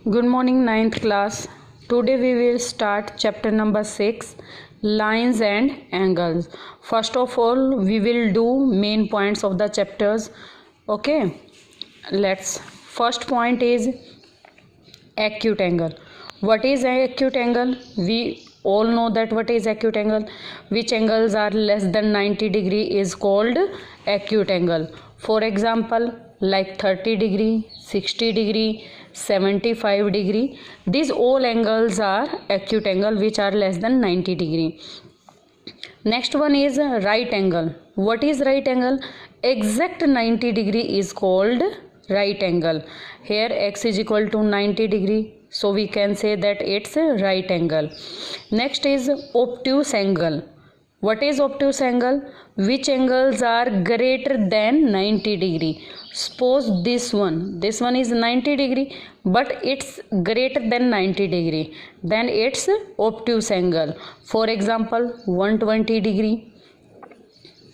Good morning, ninth class. Today we will start chapter number 6, lines and angles. First of all, we will do main points of the chapters. Okay, let's. First point is acute angle. What is acute angle? We all know that what is acute angle. Which angles are less than 90 degree is called acute angle. For example, like 30 degree, 60 degree, 75 degree. These all angles are acute angle which are less than 90 degree. Next one is right angle. What is right angle? Exact 90 degree is called right angle. Here x is equal to 90 degree. So we can say that it's a right angle. Next is obtuse angle. What is obtuse angle? Which angles are greater than 90 degree? Suppose this one is 90 degree, but it's greater than 90 degree. Then it's obtuse angle. For example, 120 degree,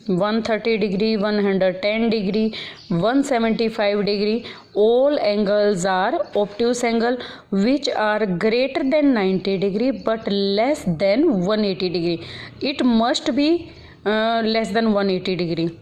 130 degree, 110 degree, 175 degree. All angles are obtuse angle which are greater than 90 degree but less than 180 degree. It must be less than 180 degree.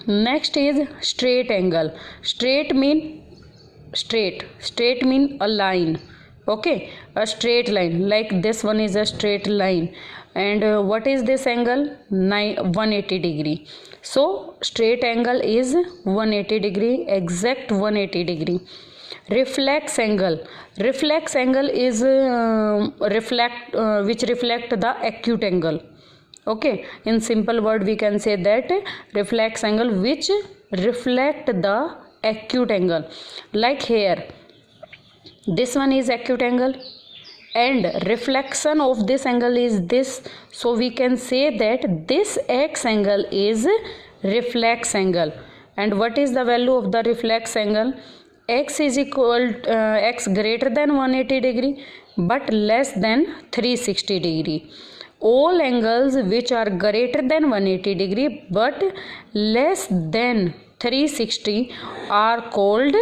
Next is straight angle. Straight mean a line. Okay, a straight line, like this one is a straight line. And what is this angle? 180 degree. So straight angle is 180 degree, exact 180 degree. Reflex angle. Reflex angle is which reflect the acute angle. Okay, in simple word we can say that reflex angle which reflect the acute angle. Like here, this one is acute angle and reflection of this angle is this. So we can say that this x angle is reflex angle. And what is the value of the reflex angle? X is equal x greater than 180 degree but less than 360 degree. All angles which are greater than 180 degree but less than 360 are called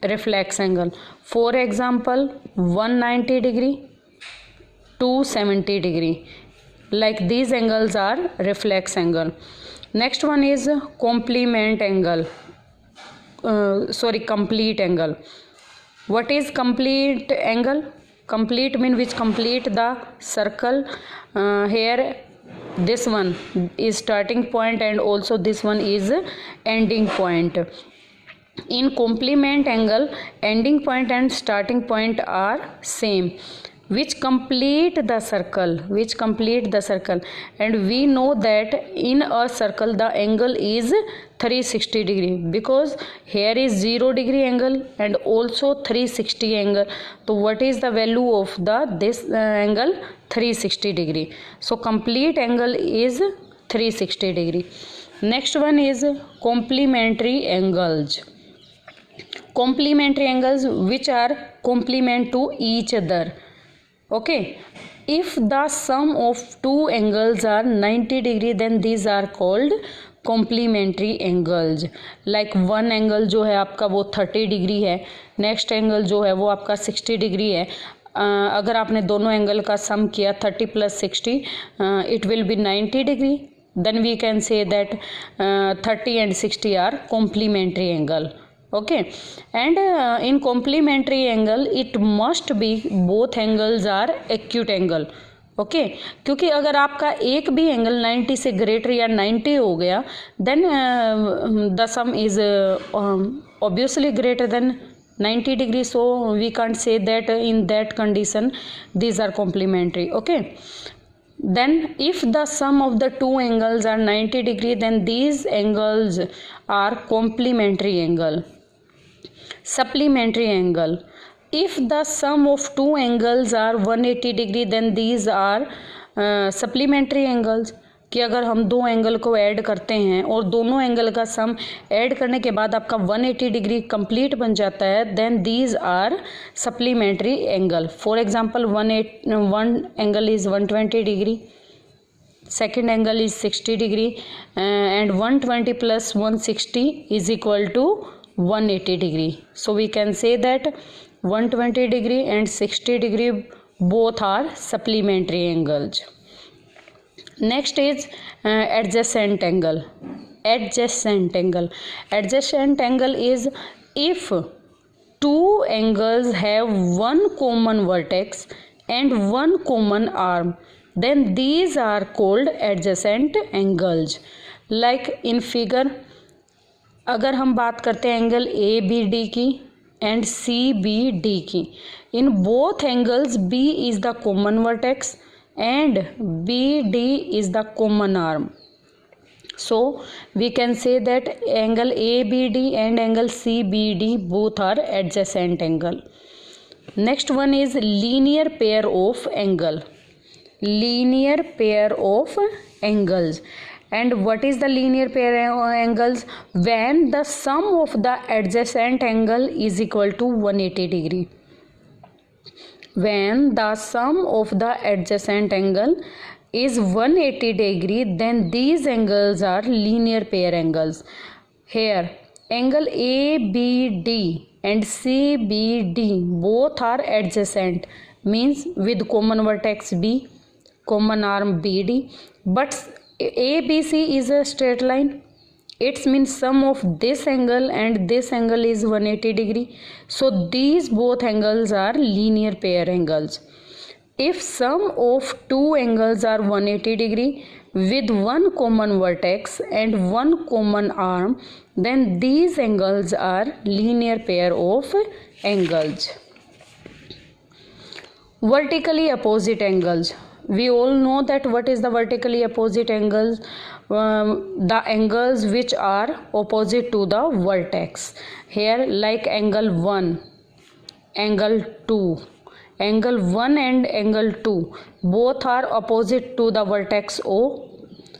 reflex angle. For example, 190 degree, 270 degree. Like these angles are reflex angle. Next one is complete angle. What is complete angle? Complete mean which complete the circle. Here this one is starting point and also this one is ending point. In complement angle, ending point and starting point are same, which complete the circle, and we know that in a circle the angle is 360 degree because here is 0 degree angle and also 360 angle. So what is the value of this angle? 360 degree. So complete angle is 360 degree. Next one is complementary angles. Complementary angles which are complement to each other. Okay, if the sum of two angles are 90 degree then these are called complementary angles. Like one angle जो है आपका वो 30 degree है, next angle जो है वो आपका 60 degree है. अगर आपने दोनों एंगल का सम किया 30 + 60 it will be 90 degree. Then we can say that 30 and 60 are complementary angle. Okay, and in complementary angle it must be both angles are acute angle. Okay क्योंकि अगर आपका एक भी एंगल 90 से ग्रेटर या 90 हो गया then the sum is obviously greater than 90 degree. So we can't say that in that condition these are complementary. Okay, then if the sum of the two angles are 90 degree then these angles are complementary angle. Supplementary angle. If the sum of two angles are 180 degree then these are supplementary angles. कि अगर हम दो angle को add करते हैं और दोनों angle का सम ऐड करने के बाद आपका 180 डिग्री कंप्लीट बन जाता है then these are supplementary angle. For example one angle is 120 degree, second angle is 60 degree and 120 plus 160 is equal to 180 degree. So we can say that 120 degree and 60 degree both are supplementary angles. Next is adjacent angle. Adjacent angle. Adjacent angle is if two angles have one common vertex and one common arm, then these are called adjacent angles. Like in figure, अगर हम बात करते हैं angle A B D की and C B D की, in both angles B is the common vertex and B D is the common arm. So we can say that angle ABD and angle CBD both are adjacent angle. Next one is linear pair of angle. Linear pair of angles. And what is the linear pair of angles? When the sum of the adjacent angle is equal to 180 degree. When the sum of the adjacent angle is 180 degree, then these angles are linear pair angles. Here angle ABD and CBD both are adjacent, means with common vertex B, common arm BD, but ABC is a straight line. It means sum of this angle and this angle is 180 degree. So these both angles are linear pair angles. If sum of two angles are 180 degree with one common vertex and one common arm, then these angles are linear pair of angles. Vertically opposite angles. We all know that what is the vertically opposite angles? The angles which are opposite to the vertex. Here like angle 1, angle 2. Angle 1 and angle 2 both are opposite to the vertex O,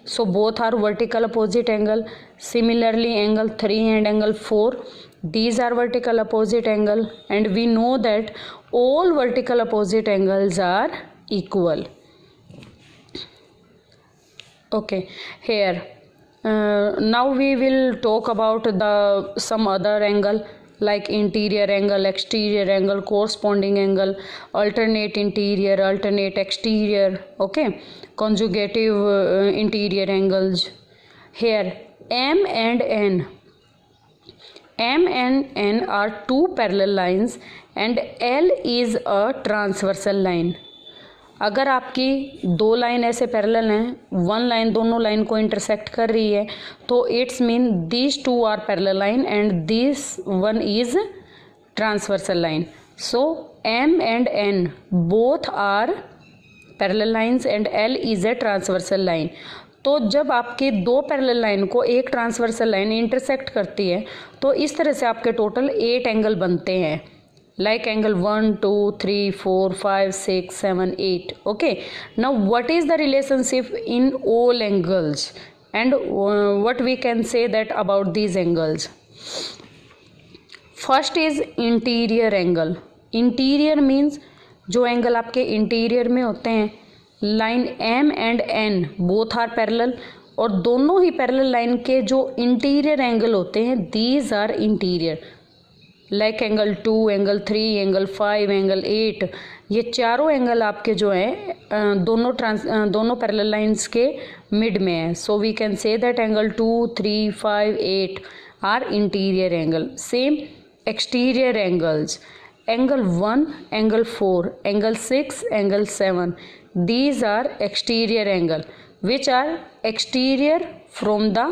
so both are vertical opposite angle. Similarly angle 3 and angle 4, these are vertical opposite angle, and we know that all vertical opposite angles are equal. Okay, here now we will talk about the some other angle like interior angle, exterior angle, corresponding angle, alternate interior, alternate exterior, okay, conjugative interior angles. Here M and N. M and N are two parallel lines and L is a transversal line. अगर आपकी दो line ऐसे parallel हैं, one line दोनों line को intersect कर रही है, तो it's mean these two are parallel line and this one is transversal line. So M and N both are parallel lines and L is a transversal line. तो जब आपके दो पैरेलल लाइन को एक ट्रांसवर्सल लाइन इंटरसेक्ट करती है, तो इस तरह से आपके टोटल 8 एंगल बनते हैं. Like angle 1, 2, 3, 4, 5, 6, 7, 8. Okay. Now what is the relationship in all angles and what we can say that about these angles? First is interior angle. Interior means जो एंगल आपके इंटीरियर में होते हैं, line M and N both are parallel, और दोनों ही parallel line के जो interior angle होते हैं, these are interior. Like angle 2, angle 3, angle 5, angle 8, ये चारों एंगल आपके जो हैं दोनों पैरेलल लाइंस के मिड में है. So we can say that angle 2, 3, 5, 8 are interior angle. Same exterior angles, angle 1, angle 4, angle 6, angle 7, these are exterior angle which are exterior from the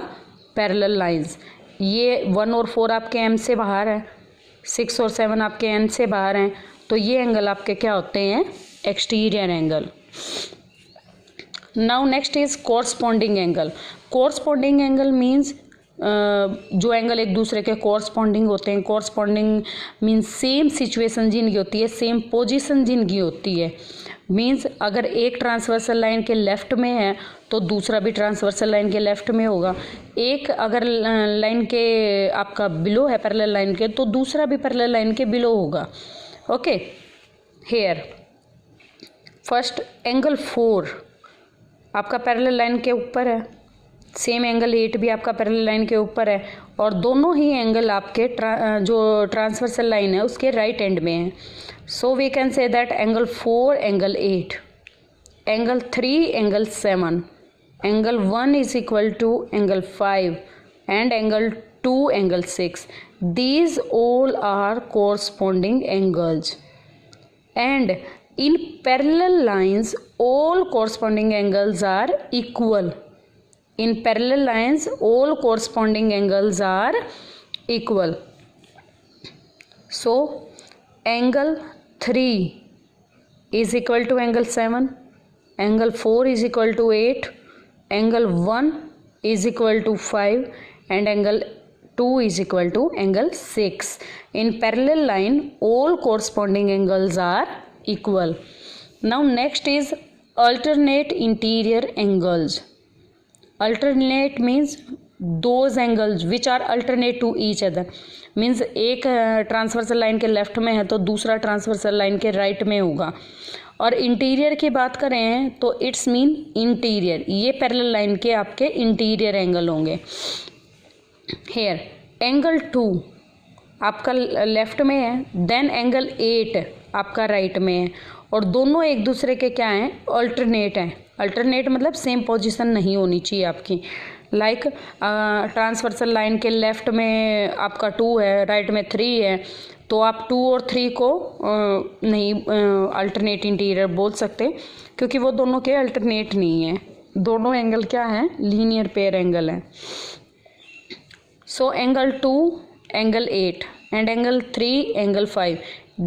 parallel lines. ये 1 और 4 आपके M से बाहर है, 6 और 7 आपके N से बाहर हैं, तो ये एंगल आपके क्या होते हैं? Exterior angle. Now next is corresponding angle. Corresponding angle means जो एंगल एक दूसरे के कोरस्पॉन्डिंग होते हैं. कोरस्पॉन्डिंग मीन्स सेम सिचुएशन जिनकी होती है, सेम पोजीशन जिनकी होती है. मीन्स अगर एक ट्रांसवर्सल लाइन के लेफ्ट में है तो दूसरा भी ट्रांसवर्सल लाइन के लेफ्ट में होगा. एक अगर लाइन के आपका बिलो है पैरेलल लाइन के, तो दूसरा भी पैरेलल लाइन के बिलो होगा. ओके, हेयर फर्स्ट एंगल 4 आपका पैरेलल लाइन के ऊपर है, सेम एंगल 8 भी आपका पैरेलल लाइन के ऊपर है, और दोनों ही एंगल आपके जो ट्रांसवर्सल लाइन है उसके राइट एंड में है. So we can say that angle 4 angle 8, angle 3 angle 7, angle 1 is equal to angle 5 and angle 2 angle 6. These all are corresponding angles, and in parallel lines all corresponding angles are equal. In parallel lines all corresponding angles are equal. So angle 3 is equal to angle 7, angle 4 is equal to 8, angle 1 is equal to 5, and angle 2 is equal to angle 6. In parallel line all corresponding angles are equal. Now next is alternate interior angles. Alternate means those angles which are alternate to each other. Means एक transversal line के left में है तो दूसरा transversal line के right में होगा. और इंटीरियर की बात करें तो इट्स मीन इंटीरियर, ये पैरेलल लाइन के आपके इंटीरियर एंगल होंगे. हेयर एंगल 2 आपका लेफ्ट में है, देन एंगल 8 आपका राइट में है, और दोनों एक दूसरे के क्या हैं, अल्टरनेट हैं. अल्टरनेट मतलब सेम पोजीशन नहीं होनी चाहिए आपकी. लाइक ट्रांसवर्सल लाइन के लेफ्ट में आपका 2 है, राइट में 3 है, तो आप 2 और 3 को नहीं अल्टरनेट इंटीरियर बोल सकते, क्योंकि वो दोनों के अल्टरनेट नहीं है. दोनों एंगल क्या हैं, लीनियर पेयर एंगल हैं. So angle 2 angle 8 and angle 3 angle 5,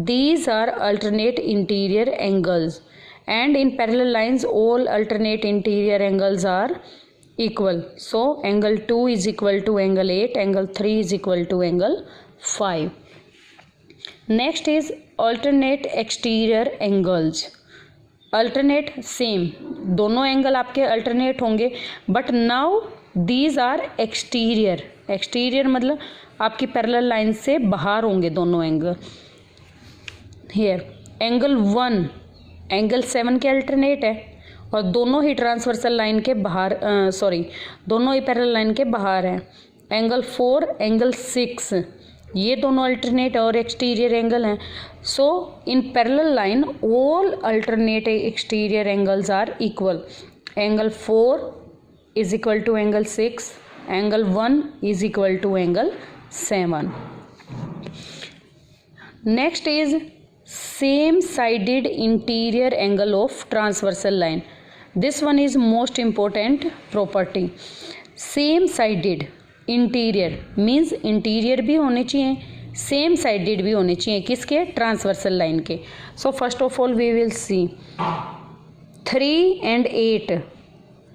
these are alternate interior angles, and in parallel lines all alternate interior angles are equal. So angle 2 is equal to angle 8, angle 3 is equal to angle 5. Next is alternate exterior angles. Alternate same, दोनों angle आपके alternate होंगे, but now these are exterior. Exterior मतलब आपकी parallel line से बाहर होंगे दोनों angle. Here angle 1 angle 7 के अल्टरनेट है, और दोनों ही ट्रांसवर्सल लाइन के बाहर दोनों ही पैरेलल लाइन के बाहर हैं. एंगल 4 एंगल 6 ये दोनों अल्टरनेट और एक्सटीरियर एंगल हैं. So in parallel line all alternate exterior angles are equal. Angle 4 is equal to angle 6, angle 1 is equal to angle 7. Next is same sided interior angle of transversal line. This one is most important property. Same sided interior means interior भी होने चाहिए, same sided भी होने चाहिए. किसके, transversal line के. So first of all we will see 3 and 8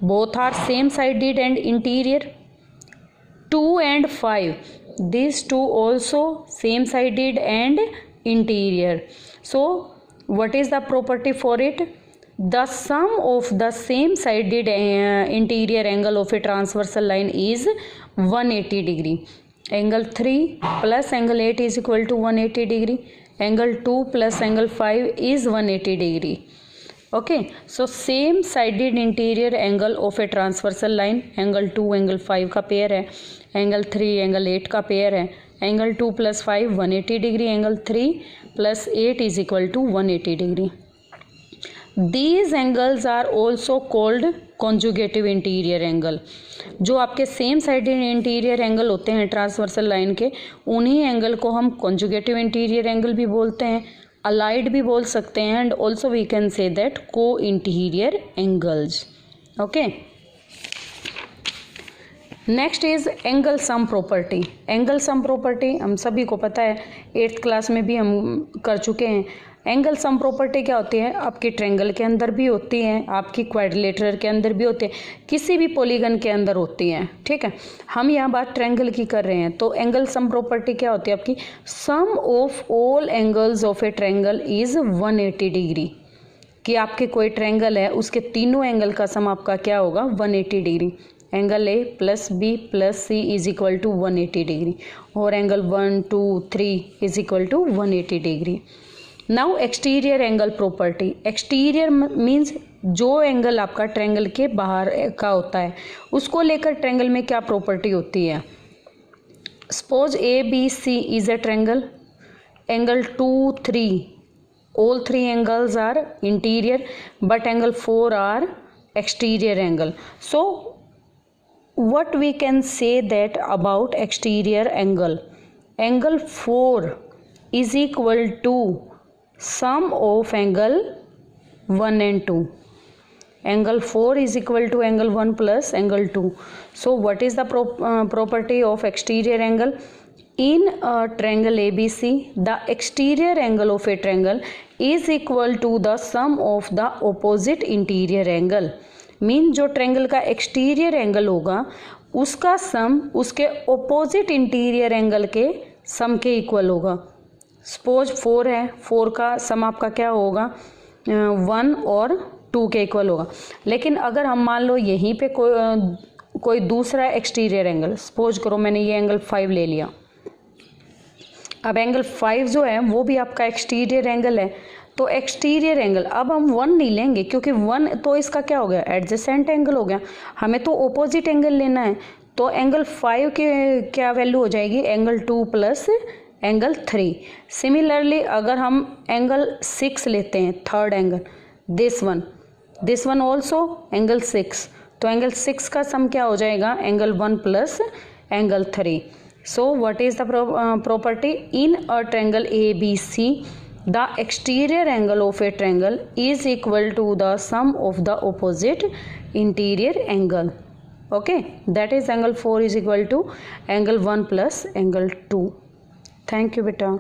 both are same sided and interior. 2 and 5 these two also same sided and interior. So what is the property for it? The sum of the same sided interior angle of a transversal line is 180 degree. Angle 3 plus angle 8 is equal to 180 degree. Angle 2 plus angle 5 is 180 degree. Okay, so same sided interior angle of a transversal line, angle 2 angle 5 का pair है, angle 3 angle 8 का pair है. angle 2 plus 5 180 degree, angle 3 plus 8 is equal to 180 degree. These angles are also called conjugative interior angle. जो आपके same sided interior angle होते हैं transversal line के, उन्हीं एंगल को हम कॉन्जुगेटिव इंटीरियर एंगल भी बोलते हैं, अलाइड भी बोल सकते हैं, and also we can say that को interior angles. Okay, next is angle sum property. Angle sum property हम सभी को पता है, 8th क्लास में भी हम कर चुके हैं. एंगल सम प्रॉपर्टी क्या होती है, आपकी ट्रायंगल के अंदर भी होती हैं, आपकी क्वाड्रिलेटरल के अंदर भी होती है, किसी भी पॉलीगन के अंदर होती हैं. ठीक है, हम यहाँ बात ट्रायंगल की कर रहे हैं. तो एंगल सम प्रॉपर्टी क्या होती है आपकी, sum of all angles of a triangle is 180 degree. कि आपके कोई ट्रायंगल है, उसके तीनों एंगल का सम आपका क्या होगा, 180 degree. Angle A plus B plus C is equal to 180 degree, और angle 1 2 3 is equal to 180 degree. Now exterior angle property. Exterior means जो एंगल आपका ट्रायंगल के बाहर का होता है उसको लेकर ट्रायंगल में क्या प्रॉपर्टी होती है। Suppose A B C is a triangle, angle 2 3 all three angles are interior but angle 4 are exterior angle. So what we can say that about exterior angle, angle 4 is equal to sum of angle 1 and 2. Angle 4 is equal to angle 1 plus angle 2. So what is the property of exterior angle? In a triangle ABC, the exterior angle of a triangle is equal to the sum of the opposite interior angle. Mean जो triangle का exterior angle होगा उसका सम उसके opposite interior angle के सम के equal होगा। Suppose 4 है, 4 का सम आपका क्या होगा 1 और 2 के इक्वल होगा। लेकिन अगर हम मान लो यहीं पे कोई दूसरा एक्सटीरियर एंगल, सपोज करो मैंने ये एंगल 5 ले लिया, अब एंगल 5 जो है वो भी आपका एक्सटीरियर एंगल है, तो एक्सटीरियर एंगल अब हम 1 नहीं लेंगे क्योंकि 1 तो इसका क्या हो गया एडजेसेंट एंगल हो गया, हमें तो ओपोजिट एंगल लेना है। तो एंगल 5 के क्या वैल्यू हो जाएगी एंगल 2 प्लस एंगल 3। सिमिलरली अगर हम एंगल 6 लेते हैं, third angle this one also angle 6, तो एंगल 6 का सम क्या हो जाएगा angle 1 plus angle 3। So what is the property? In a triangle ABC, the exterior angle of a triangle is equal to the sum of the opposite interior angle. Okay, that is angle 4 is equal to angle 1 plus angle 2. Thank you beta.